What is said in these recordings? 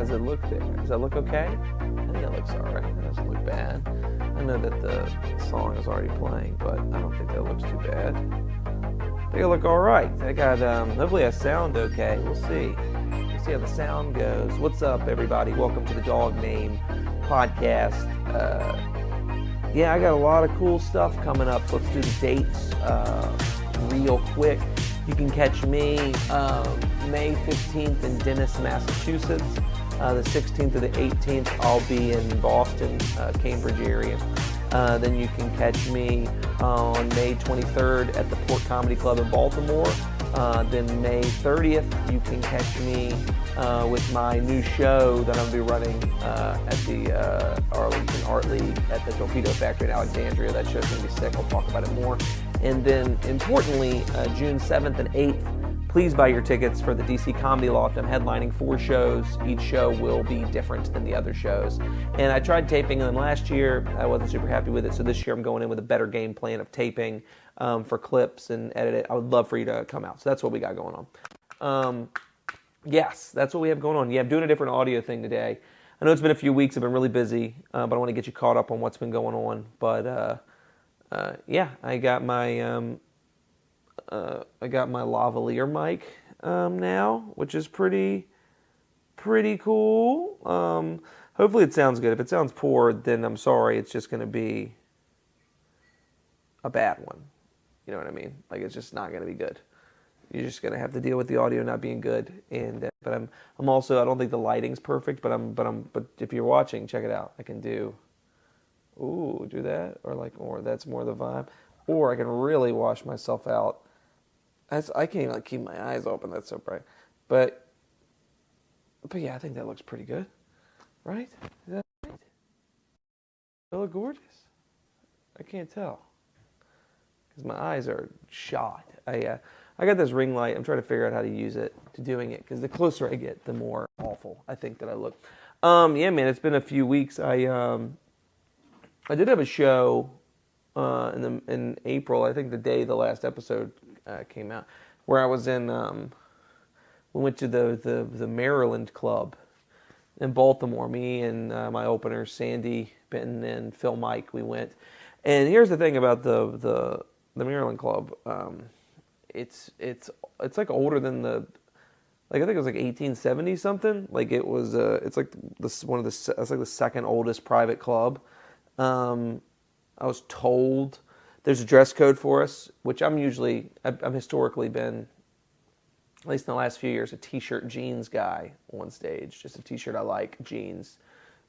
does it look there? Does that look okay? I think that looks alright. That doesn't look bad. I know that the song is already playing, but I don't think that looks too bad. I think it look alright. I got, hopefully I sound okay. We'll see. We'll see how the sound goes. What's up, everybody? Welcome to the Dog Name Podcast. Yeah, I got a lot of cool stuff coming up. Let's do the dates real quick. You can catch me May 15th in Dennis, Massachusetts. The 16th to the 18th, I'll be in Boston, Cambridge area. Then you can catch me on May 23rd at the Port Comedy Club in Baltimore. Then May 30th, you can catch me with my new show that I'm going to be running at the Arlington Art League at the Torpedo Factory in Alexandria. That show's going to be sick. I'll talk about it more. And then, importantly, June 7th and 8th, please buy your tickets for the DC Comedy Loft. I'm headlining 4 shows. Each show will be different than the other shows. And I tried taping them last year. I wasn't super happy with it. So this year I'm going in with a better game plan of taping for clips and edit it. I would love for you to come out. So that's what we got going on. Yes, that's what we have going on. Yeah, I'm doing a different audio thing today. I know it's been a few weeks. I've been really busy, but I want to get you caught up on what's been going on. But yeah, I got my lavalier mic now, which is pretty cool. Hopefully it sounds good. If it sounds poor, then I'm sorry. It's just going to be a bad one. You know what I mean? Like, it's just not going to be good. You're just going to have to deal with the audio not being good. And but I'm also, I don't think the lighting's perfect, but if you're watching, check it out. I can do that, or that's more the vibe. Or I can really wash myself out. I can't even keep my eyes open. That's so bright. But yeah, I think that looks pretty good, right? Is that right? They look gorgeous. I can't tell because my eyes are shot. I got this ring light. I'm trying to figure out how to use it to doing it because the closer I get, the more awful I think that I look. Yeah, man, it's been a few weeks. I did have a show in April. I think the day the last episode came out, where I was in. We went to the Maryland Club in Baltimore. Me and my openers, Sandy Benton and Phil Mike. We went, and here's the thing about the Maryland Club. It's like older than I think it was like 1870 something. Like it was it's like it's like the second oldest private club. I was told there's a dress code for us, which I'm historically been, at least in the last few years, a t-shirt jeans guy on stage. Just a t-shirt I like, jeans.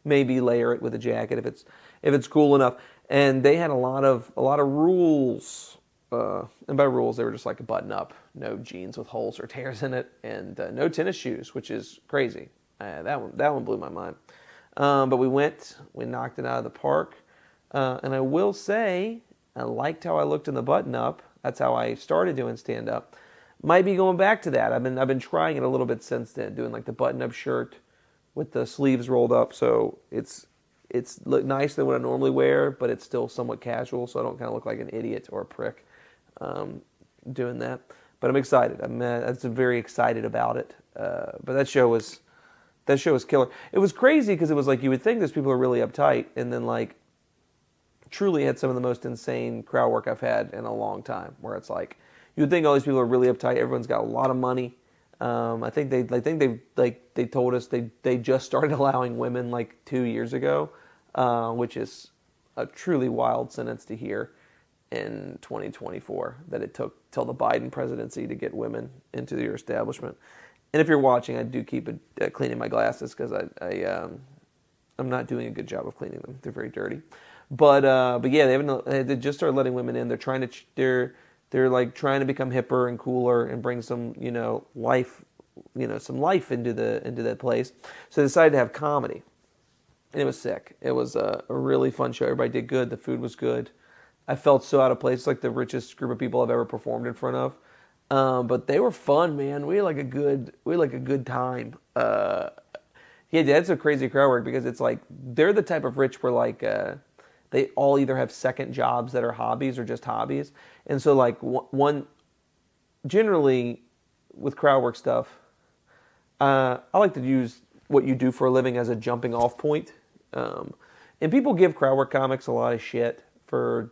Maybe layer it with a jacket if it's cool enough. And they had a lot of rules. And by rules, they were just like a button up, no jeans with holes or tears in it, and no tennis shoes, which is crazy. That one blew my mind. But we knocked it out of the park. And I will say, I liked how I looked in the button up. That's how I started doing stand up. Might be going back to that. I've been trying it a little bit since then, doing like the button up shirt with the sleeves rolled up. So it's look nicer than what I normally wear, but it's still somewhat casual, so I don't kind of look like an idiot or a prick doing that. But I'm excited. I'm very excited about it. But that show was killer. It was crazy because it was like you would think those people are really uptight, and then like truly had some of the most insane crowd work I've had in a long time. Where it's like you would think all these people are really uptight. Everyone's got a lot of money. I think they told us they just started allowing women like 2 years ago, which is a truly wild sentence to hear in 2024, that it took till the Biden presidency to get women into your establishment. And if you're watching, I do keep cleaning my glasses because I'm not doing a good job of cleaning them. They're very dirty. But yeah, they just started letting women in. They're like trying to become hipper and cooler and bring some life into that place. So they decided to have comedy, and it was sick. It was a really fun show. Everybody did good. The food was good. I felt so out of place. It's like the richest group of people I've ever performed in front of. But they were fun, man. We had like a good time. Yeah, that's a crazy crowd work because it's like they're the type of rich where like they all either have second jobs that are hobbies or just hobbies. And so like one generally with crowd work stuff, I like to use what you do for a living as a jumping off point. And people give crowd work comics a lot of shit for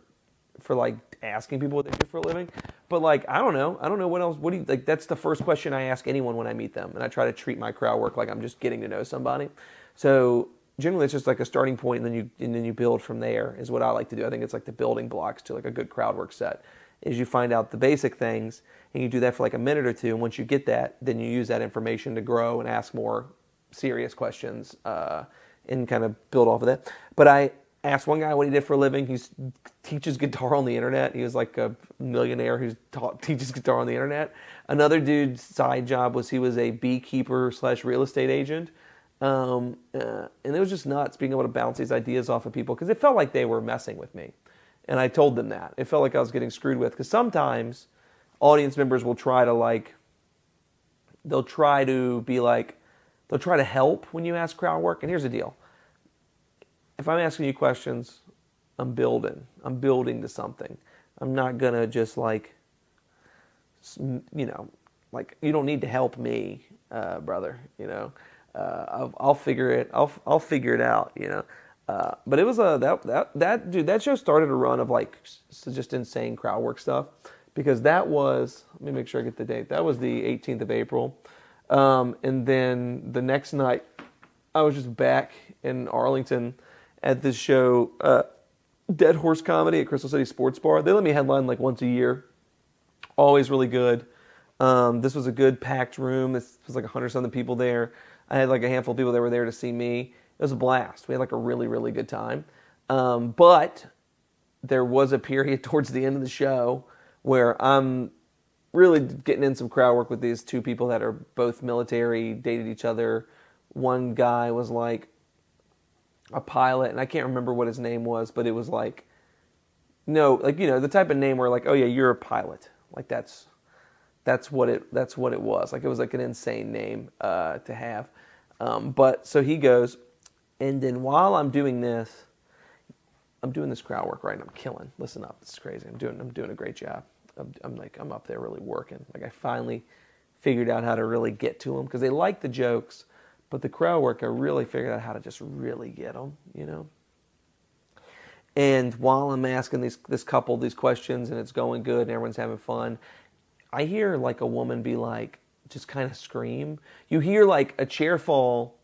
like asking people what they do for a living. But like, I don't know what else. What do you like? That's the first question I ask anyone when I meet them, and I try to treat my crowd work like I'm just getting to know somebody. So generally, it's just like a starting point, and then you build from there. Is what I like to do. I think it's like the building blocks to like a good crowd work set. Is you find out the basic things, and you do that for like a minute or two. And once you get that, then you use that information to grow and ask more serious questions, and kind of build off of that. But I asked one guy what he did for a living. He teaches guitar on the internet. He was like a millionaire who teaches guitar on the internet. Another dude's side job was he was a beekeeper / real estate agent. And it was just nuts being able to bounce these ideas off of people because it felt like they were messing with me. And I told them that. It felt like I was getting screwed with because sometimes audience members will try to they'll try to help when you ask crowd work. And here's the deal. If I'm asking you questions, I'm building to something. I'm not going to just you don't need to help me, brother, I'll figure it out, but it was that show started a run of just insane crowd work stuff because that was, let me make sure I get the date. That was the 18th of April. And then the next night I was just back in Arlington at this show, Dead Horse Comedy at Crystal City Sports Bar. They let me headline once a year. Always really good. This was a good packed room. This was 100-something people there. I had a handful of people that were there to see me. It was a blast. We had a really, really good time. But there was a period towards the end of the show where I'm really getting in some crowd work with these two people that are both military, dated each other. One guy was a pilot, and I can't remember what his name was, but it was the type of name where oh yeah, you're a pilot. That's what it was. It was an insane name to have. But so he goes, and then while I'm doing this crowd work, right? And I'm killing. Listen up, this is crazy. I'm doing a great job. I'm up there really working. I finally figured out how to really get to them because they like the jokes. But the crowd work, I really figured out how to just really get them, And while I'm asking this couple these questions and it's going good and everyone's having fun, I hear a woman be just kind of scream. You hear a chair fall,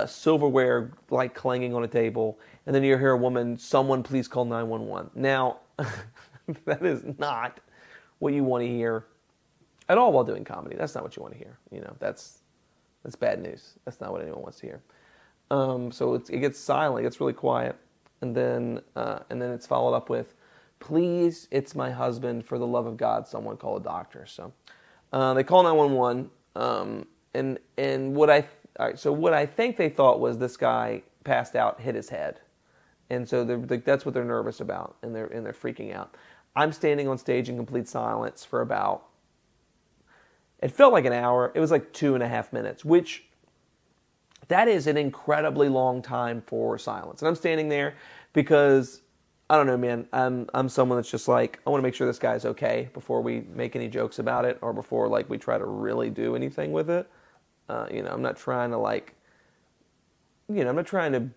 silverware clanging on a table, and then you hear a woman, someone please call 911. Now, that is not what you want to hear at all while doing comedy. That's not what you want to hear. That's bad news. That's not what anyone wants to hear. So it gets silent. It gets really quiet, and then it's followed up with, "Please, it's my husband. For the love of God, someone call a doctor." So they call 911, and what I think they thought was this guy passed out, hit his head, and so that's what they're nervous about, and they're freaking out. I'm standing on stage in complete silence for about. It felt like an hour. It was 2.5 minutes, which that is an incredibly long time for silence. And I'm standing there because, I don't know, man, I'm someone that's just I want to make sure this guy's okay before we make any jokes about it or before we try to really do anything with it. I'm not trying to I'm not trying to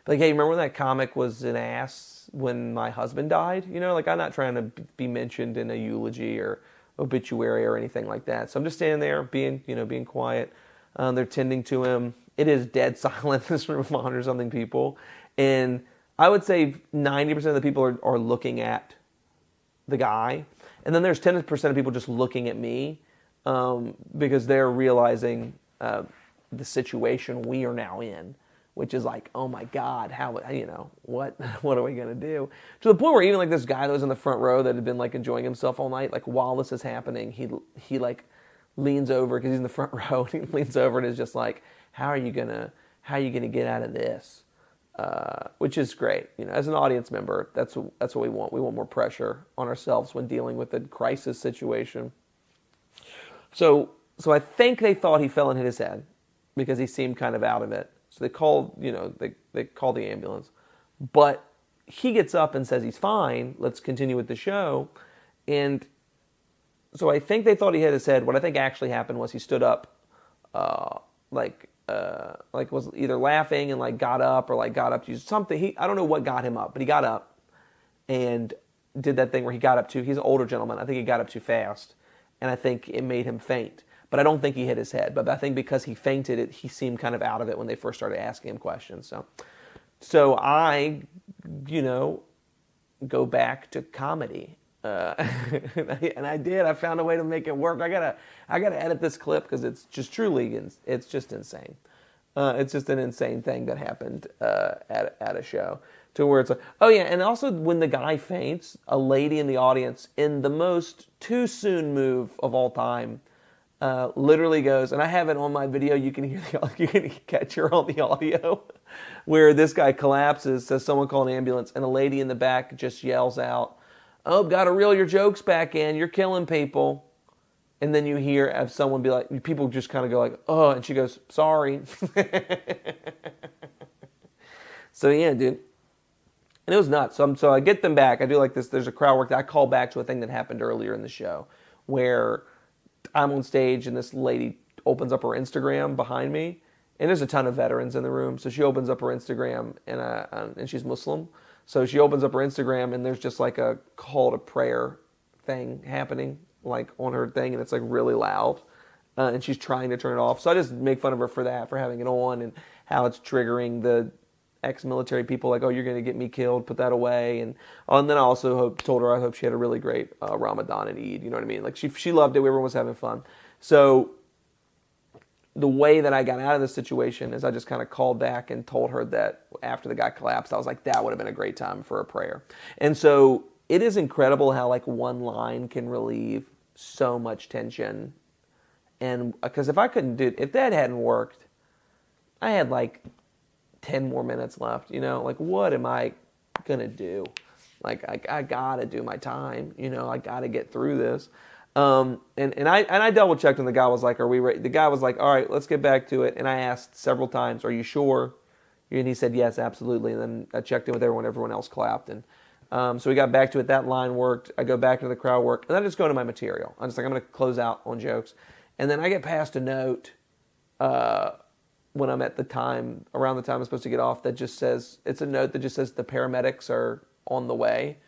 hey, remember when that comic was an ass when my husband died? I'm not trying to be mentioned in a eulogy or obituary or anything like that. So I'm just standing there being quiet. They're tending to him. It is dead silent in this room of 100-something people. And I would say 90% of the people are looking at the guy. And then there's 10% of people just looking at me because they're realizing the situation we are now in, which is oh my God, how, what are we going to do? To the point where even this guy that was in the front row that had been enjoying himself all night, while this is happening, he leans over because he's in the front row and he leans over and is just how are you gonna get out of this? Which is great. As an audience member, that's what we want. We want more pressure on ourselves when dealing with a crisis situation. So I think they thought he fell and hit his head because he seemed kind of out of it. So they called, they called the ambulance. But he gets up and says he's fine. Let's continue with the show. And so I think they thought he hit his head. What I think actually happened was he stood up was either laughing and like got up or like got up to use something. I don't know what got him up, but he got up and did that thing where he got up too. He's an older gentleman. I think he got up too fast, and I think it made him faint. But I don't think he hit his head. But I think because he fainted, he seemed kind of out of it when they first started asking him questions. So I, go back to comedy. And I did. I found a way to make it work. I gotta edit this clip because it's just it's just insane. It's just an insane thing that happened at a show, to where it's like, oh yeah, and also when the guy faints, a lady in the audience, in the most too soon move of all time, literally goes, and I have it on my video. You can hear you can catch her on the audio, where this guy collapses, says someone call an ambulance, and a lady in the back just yells out, "Oh, gotta reel your jokes back in. You're killing people." And then you hear someone be like, people just kind of go like, "Oh," and she goes, "Sorry." So yeah, dude. And it was nuts. So I get them back. I do like this. There's a crowd work that I call back to a thing that happened earlier in the show, where I'm on stage and this lady opens up her Instagram behind me, and there's a ton of veterans in the room. So she opens up her Instagram, and she's Muslim. So she opens up her Instagram, and there's just like a call to prayer thing happening, like on her thing, and it's like really loud, and she's trying to turn it off. So I just make fun of her for that, for having it on, and how it's triggering the ex-military people, like, "Oh, you're going to get me killed, put that away." And then I also told her I hope she had a really great Ramadan and Eid, you know what I mean? Like, she loved it, everyone was having fun. So the way that I got out of this situation is I just kind of called back and told her that after the guy collapsed, I was like, that would have been a great time for a prayer. And so it is incredible how like one line can relieve so much tension. And because if that hadn't worked, I had like 10 more minutes left, like what am I gonna do? Like I gotta do my time, I gotta get through this. And I double checked, and the guy was like, "Are we ready?" The guy was like, "All right, let's get back to it." And I asked several times, "Are you sure?" And he said, "Yes, absolutely." And then I checked in with everyone else clapped, and so we got back to it. That line worked. I go back to the crowd work, and I just go to my material. I'm going to close out on jokes, and then I get past a note when I'm around the time I'm supposed to get off, that just says, it's a note that just says the paramedics are on the way,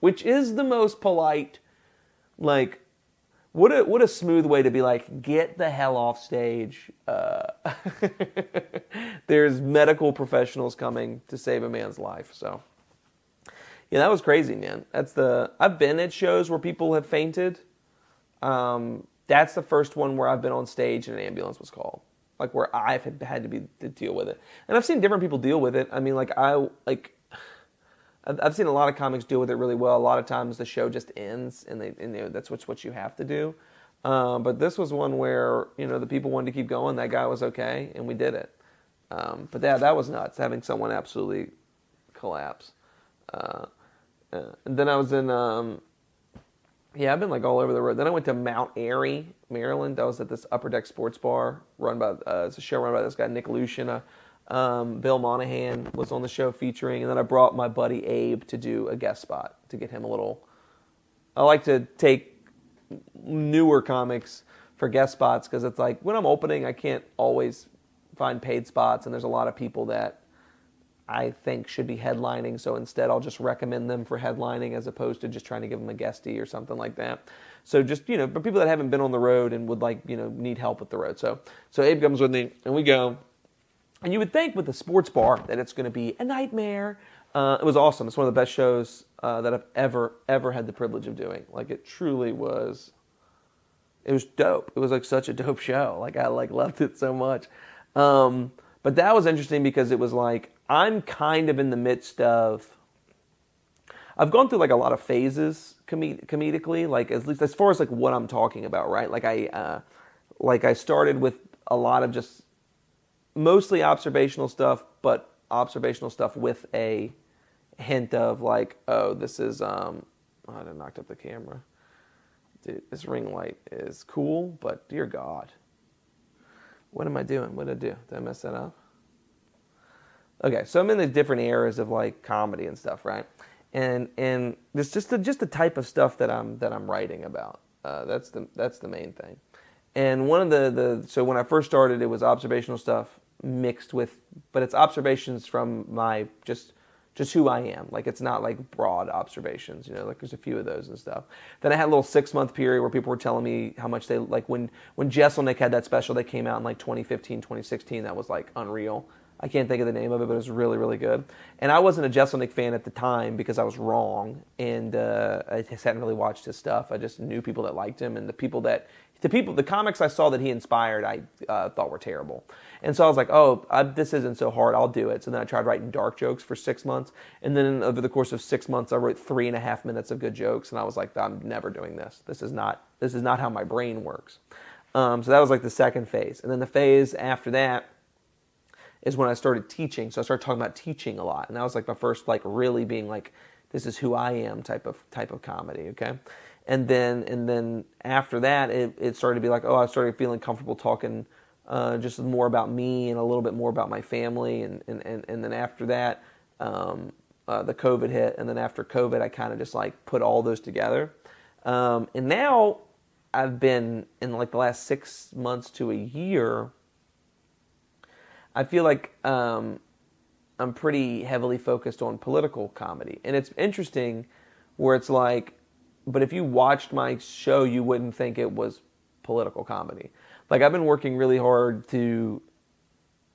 which is the most polite. Like, what a smooth way to be like, get the hell off stage. There's medical professionals coming to save a man's life. So, yeah, that was crazy, man. I've been at shows where people have fainted. That's the first one where I've been on stage and an ambulance was called. Like, where I've had to deal with it. And I've seen different people deal with it. I mean, I've seen a lot of comics deal with it really well. A lot of times the show just ends, and that's what you have to do. But this was one where the people wanted to keep going. That guy was okay, and we did it. But that was nuts, having someone absolutely collapse. And then I was in I've been like all over the road. Then I went to Mount Airy, Maryland. I was at this Upper Deck Sports Bar it's a show run by this guy Nick Lucian. Bill Monahan was on the show featuring, and then I brought my buddy Abe to do a guest spot to get him a little. I like to take newer comics for guest spots because it's like when I'm opening, I can't always find paid spots, and there's a lot of people that I think should be headlining. So instead, I'll just recommend them for headlining as opposed to just trying to give them a guestie or something like that. So just for people that haven't been on the road and would need help with the road. So Abe comes with me, and we go. And you would think with a sports bar that it's going to be a nightmare. It was awesome. It's one of the best shows that I've ever had the privilege of doing. Like, it truly was. It was dope. It was like such a dope show. Like, I loved it so much. But that was interesting because it was like I'm kind of in the midst of. I've gone through like a lot of phases comedically. Like, at least as far as like what I'm talking about, right? Like I started with a lot of just. Mostly observational stuff, but observational stuff with a hint of like, oh, this is, I knocked up the camera. Dude, this ring light is cool, but dear God. What am I doing? What did I do? Did I mess that up? Okay, so I'm in the different eras of like comedy and stuff, right? And there's just the type of stuff that I'm writing about. That's the main thing. And one of so when I first started, it was observational stuff mixed with, but it's observations from my just who I am. Like, it's not like broad observations, like there's a few of those and stuff. Then I had a little 6-month period where people were telling me how much they, like when Jesselnick had that special that came out in like 2015, 2016, that was like unreal. I can't think of the name of it, but it was really, really good. And I wasn't a Jesselnick fan at the time because I was wrong, and I just hadn't really watched his stuff. I just knew people that liked him, and the comics I saw that he inspired, I thought were terrible. And so I was like, this isn't so hard, I'll do it. So then I tried writing dark jokes for 6 months, and then over the course of 6 months, I wrote 3.5 minutes of good jokes, and I was like, I'm never doing this. This is not how my brain works. So that was like the second phase. And then the phase after that is when I started teaching. So I started talking about teaching a lot, and that was like my first like really being like, this is who I am type of comedy, okay? And then after that, it started to be like, I started feeling comfortable talking just more about me and a little bit more about my family, and then after that, the COVID hit, and then after COVID, I kind of just like put all those together, and now I've been in like the last 6 months to a year, I feel like I'm pretty heavily focused on political comedy. And it's interesting where it's like, but if you watched my show, you wouldn't think it was political comedy. Like, I've been working really hard to,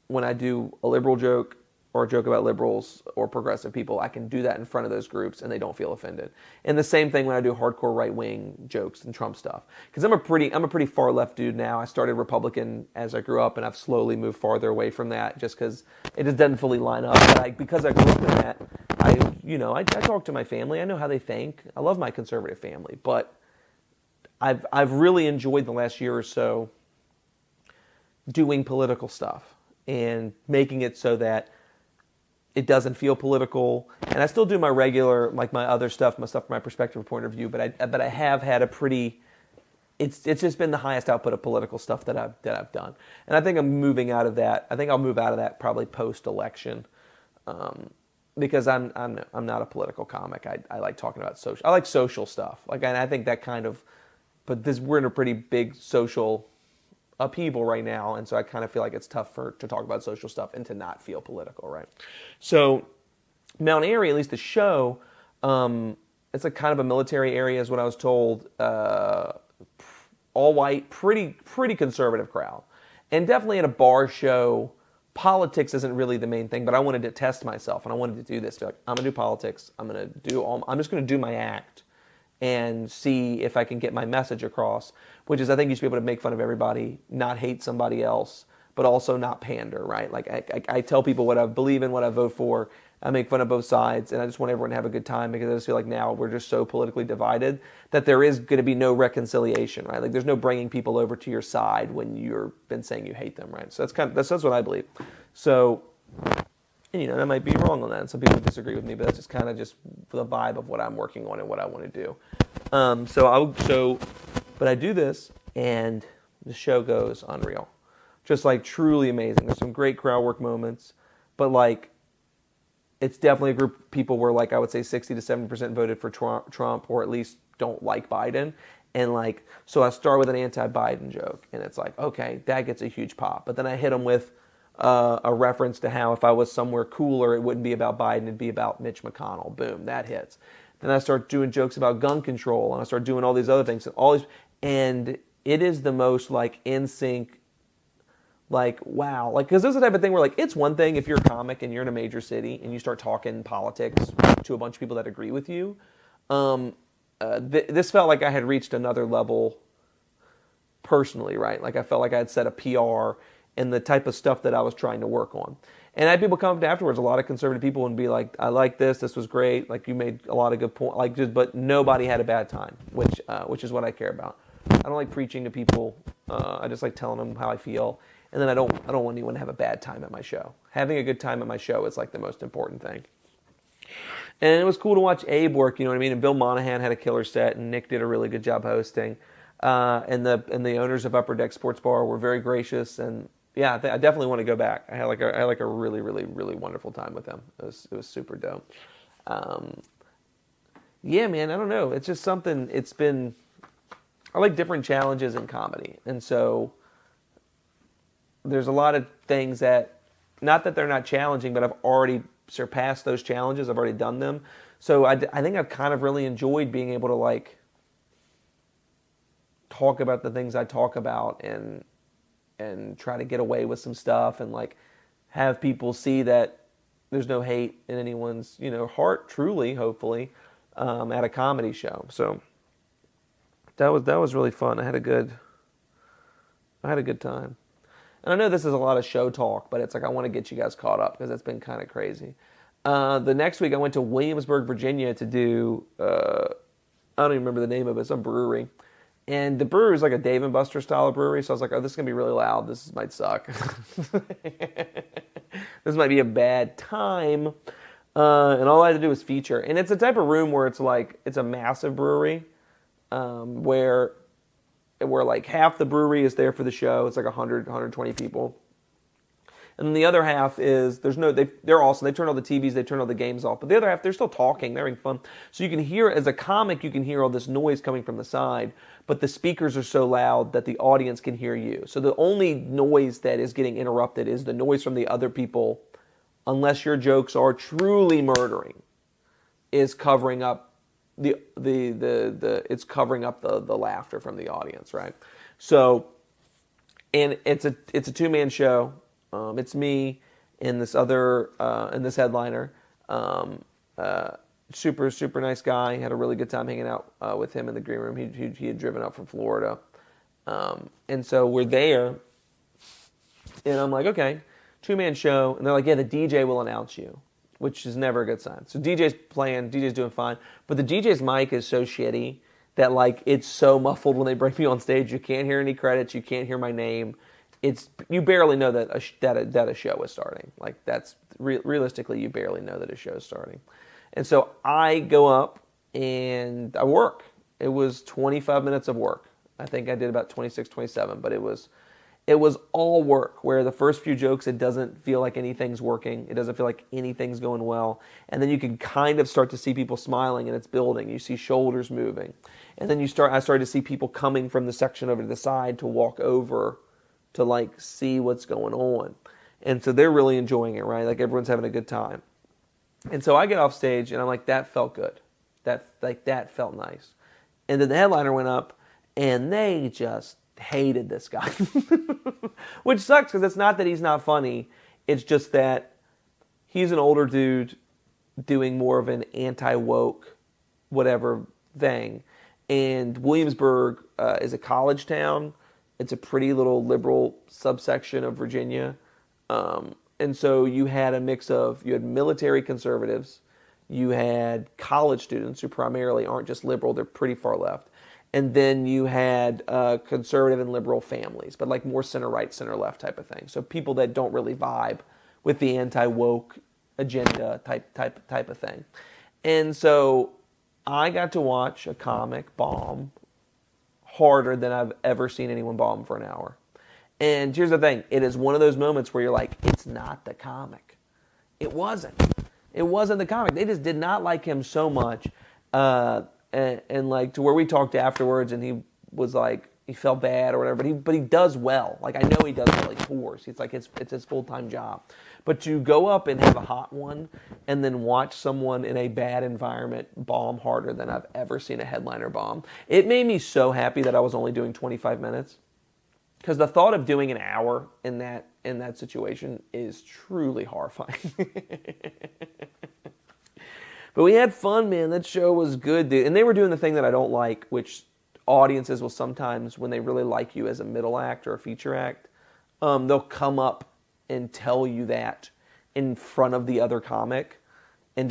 when I do a liberal joke or a joke about liberals or progressive people, I can do that in front of those groups and they don't feel offended. And the same thing when I do hardcore right-wing jokes and Trump stuff. Because I'm a pretty far left dude now. I started Republican as I grew up, and I've slowly moved farther away from that just because it just doesn't fully line up. But because I grew up in that, I talk to my family. I know how they think. I love my conservative family, but I've really enjoyed the last year or so doing political stuff and making it so that it doesn't feel political. And I still do my regular, like my other stuff, my stuff from my perspective or point of view, but I have had a pretty, it's just been the highest output of political stuff that I've done. And I think I'm moving out of that. I think I'll move out of that probably post-election, because I'm not a political comic. I like talking about social. I like social stuff. Like, and I think that kind of, but we're in a pretty big social upheaval right now, and so I kind of feel like it's tough to talk about social stuff and to not feel political, right? So Mount Airy, at least the show, it's a kind of a military area, is what I was told. All white, pretty conservative crowd, and definitely at a bar show, politics isn't really the main thing. But I wanted to test myself, and I wanted to do this. Feel like, I'm gonna do politics. I'm just gonna do my act and see if I can get my message across, which is I think you should be able to make fun of everybody, not hate somebody else, but also not pander, right? Like I tell people what I believe in, what I vote for. I make fun of both sides, and I just want everyone to have a good time, because I just feel like now we're just so politically divided that there is going to be no reconciliation, right? Like, there's no bringing people over to your side when you've been saying you hate them, right? So that's what I believe. So, and, I might be wrong on that, and some people disagree with me, but that's just kind of just the vibe of what I'm working on and what I want to do. But I do this, and the show goes unreal. Just like truly amazing. There's some great crowd work moments, but like, it's definitely a group of people where, like, I would say 60 to 70% voted for Trump, or at least don't like Biden. And like, so I start with an anti-Biden joke, and it's like, okay, that gets a huge pop. But then I hit them with a reference to how if I was somewhere cooler, it wouldn't be about Biden, it'd be about Mitch McConnell. Boom, that hits. Then I start doing jokes about gun control, and I start doing all these other things, and it is the most like in sync, like, wow, like, because this is the type of thing where, like, it's one thing if you're a comic and you're in a major city and you start talking politics to a bunch of people that agree with you. This felt like I had reached another level personally, right? Like, I felt like I had set a PR and the type of stuff that I was trying to work on. And I had people come up afterwards, a lot of conservative people, and be like, I like this was great, like, you made a lot of good points, like, but nobody had a bad time, which is what I care about. I don't like preaching to people. I just like telling them how I feel. And then I don't want anyone to have a bad time at my show. Having a good time at my show is like the most important thing. And it was cool to watch Abe work, you know what I mean? And Bill Monahan had a killer set, and Nick did a really good job hosting. And the owners of Upper Deck Sports Bar were very gracious, and yeah, I definitely want to go back. I had like a really, really, really wonderful time with them. It was super dope. Yeah, man, I don't know. It's just something. I like different challenges in comedy. And so there's a lot of things that, not that they're not challenging, but I've already surpassed those challenges. I've already done them. So I think I've kind of really enjoyed being able to like talk about the things I talk about and try to get away with some stuff and like have people see that there's no hate in anyone's, heart, truly, hopefully, at a comedy show. So that was really fun. I had a good time. And I know this is a lot of show talk, but it's like I want to get you guys caught up because it's been kind of crazy. The next week I went to Williamsburg, Virginia to do, I don't even remember the name of it, some brewery. And the brewery is like a Dave & Buster style of brewery, so I was like, oh, this is going to be really loud. This might suck. This might be a bad time. And all I had to do was feature. And it's a type of room where it's like, it's a massive brewery, where like half the brewery is there for the show. It's like 100, 120 people. And then the other half is, they've turned all the TVs, they've turned all the games off. But the other half, they're still talking, they're having fun. So you can hear, as a comic, you can hear all this noise coming from the side, but the speakers are so loud that the audience can hear you. So the only noise that is getting interrupted is the noise from the other people, unless your jokes are truly murdering, is covering up it's covering up the laughter from the audience, right? So, and it's a two-man show. It's me and this other and this headliner. Super, super nice guy. Had a really good time hanging out with him in the green room. He had driven up from Florida. And so we're there. And I'm like, okay, two-man show. And they're like, yeah, the DJ will announce you, which is never a good sign. So DJ's playing, DJ's doing fine. But the DJ's mic is so shitty that like it's so muffled when they bring me on stage. You can't hear any credits. You can't hear my name. You barely know that a show is starting. Like that's realistically, you barely know that a show is starting. And so I go up and I work. It was 25 minutes of work. I think I did about 26, 27, but it was all work, where the first few jokes, it doesn't feel like anything's working. It doesn't feel like anything's going well. And then you can kind of start to see people smiling and it's building. You see shoulders moving. And then I started to see people coming from the section over to the side to walk over to like see what's going on. And so they're really enjoying it, right? Like everyone's having a good time. And so I get off stage and I'm like, that felt good. That felt nice. And then the headliner went up and they just hated this guy. Which sucks because it's not that he's not funny. It's just that he's an older dude doing more of an anti-woke whatever thing. And Williamsburg is a college town. It's a pretty little liberal subsection of Virginia. And so you had a mix of, you had military conservatives, you had college students who primarily aren't just liberal, they're pretty far left. And then you had conservative and liberal families, but like more center-right, center-left type of thing. So people that don't really vibe with the anti-woke agenda type of thing. And so I got to watch a comic bomb harder than I've ever seen anyone bomb for an hour. And here's the thing. It is one of those moments where you're like, it's not the comic. It wasn't. It wasn't the comic. They just did not like him so much. And like to where we talked afterwards and he was like, he felt bad or whatever, but he does well. Like I know he does well. He tours. It's like it's his full-time job. But to go up and have a hot one and then watch someone in a bad environment bomb harder than I've ever seen a headliner bomb, it made me so happy that I was only doing 25 minutes. Because the thought of doing an hour in that situation is truly horrifying. But we had fun, man. That show was good, dude. And they were doing the thing that I don't like, which audiences will sometimes, when they really like you as a middle act or a feature act, they'll come up and tell you that in front of the other comic. And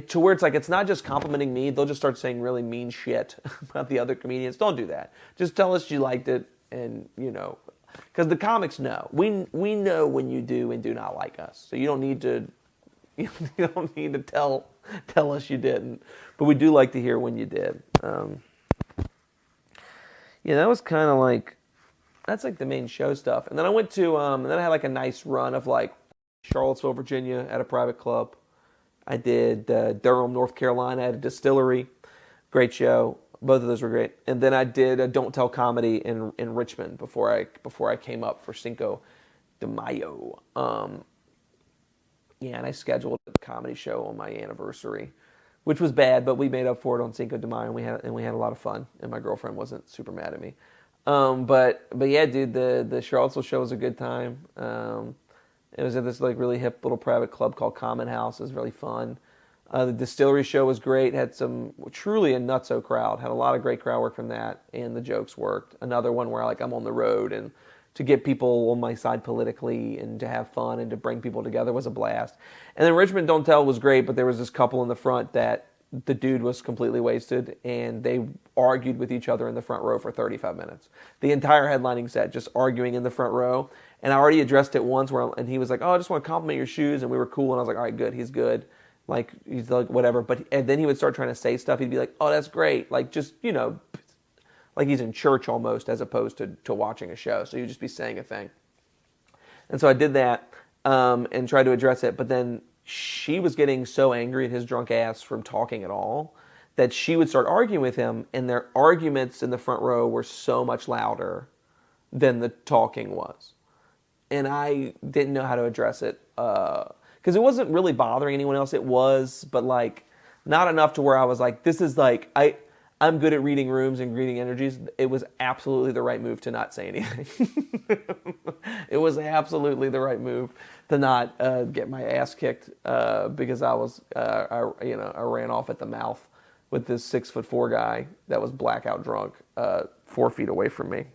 to where it's like, it's not just complimenting me. They'll just start saying really mean shit about the other comedians. Don't do that. Just tell us you liked it. And, because the comics know. We know when you do and do not like us. So you don't need to tell us you didn't. But we do like to hear when you did. That was kind of like, that's like the main show stuff. And then I went to, and then I had like a nice run of like Charlottesville, Virginia at a private club. I did Durham, North Carolina at a distillery. Great show. Both of those were great. And then I did a Don't Tell comedy in Richmond before I came up for Cinco de Mayo. Yeah, and I scheduled a comedy show on my anniversary, which was bad, but we made up for it on Cinco de Mayo, and we had a lot of fun. And my girlfriend wasn't super mad at me. But yeah, dude, the Charlottesville show was a good time. It was at this like really hip little private club called Common House. It was really fun. The Distillery show was great. Had some truly a nutso crowd. Had a lot of great crowd work from that, and the jokes worked. Another one where like I'm on the road and to get people on my side politically and to have fun and to bring people together was a blast. And then Richmond Don't Tell was great, but there was this couple in the front that the dude was completely wasted, and they argued with each other in the front row for 35 minutes. The entire headlining set, just arguing in the front row. And I already addressed it once, and he was like, "Oh, I just want to compliment your shoes," and we were cool. And I was like, "All right, good, he's good." Like, he's like, whatever. And then he would start trying to say stuff. He'd be like, "Oh, that's great." Like, just, like he's in church almost, as opposed to watching a show. So you'd just be saying a thing. And so I did that and tried to address it. But then she was getting so angry at his drunk ass from talking at all that she would start arguing with him. And their arguments in the front row were so much louder than the talking was. And I didn't know how to address it. Because it wasn't really bothering anyone else. It was, but like not enough to where I was like, this is like, I'm good at reading rooms and reading energies. It was absolutely the right move to not say anything. It was absolutely the right move to not get my ass kicked because I ran off at the mouth with this 6'4" guy that was blackout drunk 4 feet away from me.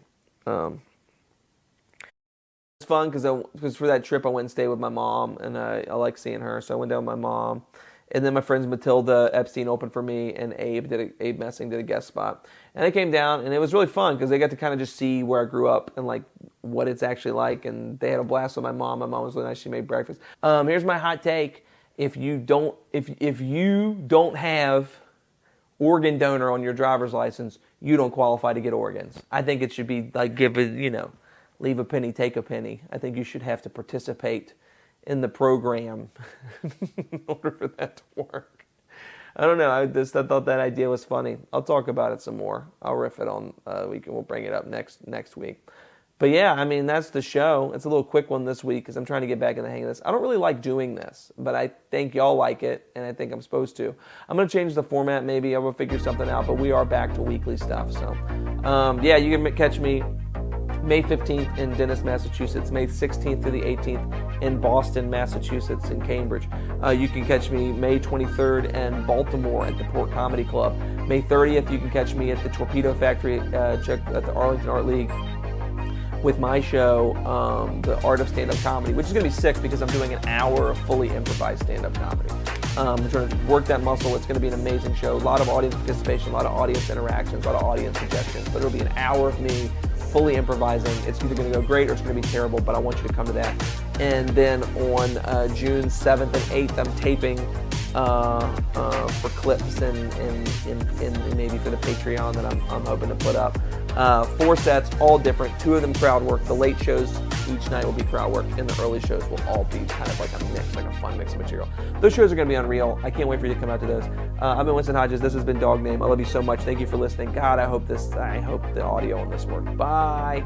It's fun because for that trip I went and stayed with my mom, and I like seeing her, so I went down with my mom. And then my friends Matilda Epstein opened for me, and Abe Messing did a guest spot. And they came down, and it was really fun because they got to kind of just see where I grew up and like what it's actually like. And they had a blast with my mom. My mom was really nice. She made breakfast. Here's my hot take: if you don't have organ donor on your driver's license, you don't qualify to get organs. I think it should be like leave a penny, take a penny. I think you should have to participate in the program in order for that to work. I don't know. I thought that idea was funny. I'll talk about it some more. I'll riff it on. We'll bring it up next week. But yeah, I mean, that's the show. It's a little quick one this week because I'm trying to get back in the hang of this. I don't really like doing this, but I think y'all like it, and I think I'm supposed to. I'm going to change the format maybe. I will figure something out, but we are back to weekly stuff. So, yeah, you can catch me May 15th in Dennis, Massachusetts, May 16th through the 18th in Boston, Massachusetts, in Cambridge. You can catch me May 23rd in Baltimore at the Port Comedy Club. May 30th, you can catch me at the Torpedo Factory at the Arlington Art League with my show, The Art of Stand-Up Comedy, which is going to be sick because I'm doing an hour of fully improvised stand-up comedy. I'm trying to work that muscle. It's going to be an amazing show. A lot of audience participation, a lot of audience interactions, a lot of audience suggestions. But it'll be an hour of me fully improvising. It's either going to go great or it's going to be terrible, but I want you to come to that. And then on June 7th and 8th, I'm taping for clips and maybe for the Patreon that I'm hoping to put up. 4 sets, all different. 2 of them crowd work. The late shows each night will be crowd work, and the early shows will all be kind of like a mix, like a fun mix of material. Those shows are going to be unreal. I can't wait for you to come out to those. I've been Winston Hodges. This has been Dog Name. I love you so much. Thank you for listening. God, I hope the audio on this works. Bye.